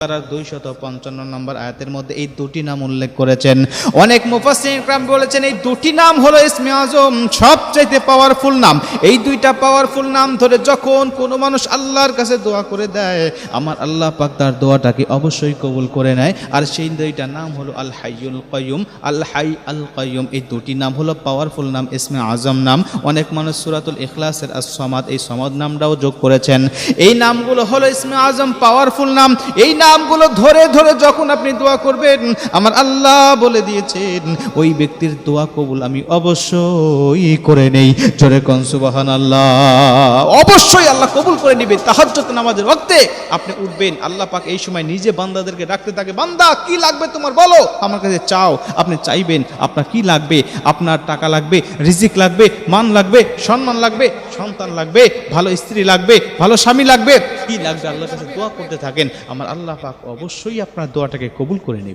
255 নম্বর আয়াতের মধ্যে এই দুটি নাম উল্লেখ করেছেন। অনেক মুফাসসিরিন کرام বলেছেন এই দুটি নাম হলো ইসমে আজম, সবচেয়ে পাওয়ারফুল নাম। এই দুইটা পাওয়ারফুল নাম ধরে যখন কোনো মানুষ আল্লাহর কাছে দোয়া করে দেয়, আমার আল্লাহ পাক তার দোয়াটাকে অবশ্যই কবুল করে নেয়। আর সেই দুইটা নাম হলো আল হাইয়ুল কাইয়ুম, আল হাই আল কাইয়ুম। এই দুটি নাম হলো পাওয়ারফুল নাম, ইসমে আজম নাম। অনেক মানুষ সূরাতুল ইখলাসের আস-সামাদ, এই সামাদ নামটাও যোগ করেছেন। এই নামগুলো হলো ইসমে আজম, পাওয়ারফুল নাম। এই নামগুলো ধরে ধরে যখন আপনি দোয়া করবেন, আমার আল্লাহ বলে দিয়েছেন ওই ব্যক্তির দোয়া কবুল আমি অবশ্যই করে নেই। জোরে কোন সুবহানাল্লাহ। অবশ্যই আল্লাহ কবুল করে নেবে। তাহাজ্জুদ নামাজের ওয়াক্তে আপনি উঠবেন, আল্লাহ পাক এই সময় নিজে বান্দাদেরকে ডাকতে থাকে, বান্দা কি লাগবে তোমার বলো, আমার কাছে চাও। আপনি চাইবেন আপনার কি লাগবে, আপনার টাকা লাগবে, রিজিক লাগবে, মান লাগবে, সম্মান লাগবে, সন্তান লাগবে, ভালো স্ত্রী লাগবে, ভালো স্বামী লাগবে, কি লাগবে আল্লাহর কাছে দোয়া করতে থাকেন, আমার আল্লাহ পাক অবশ্যই আপনার দোয়াটাকে কবুল করে নেবে।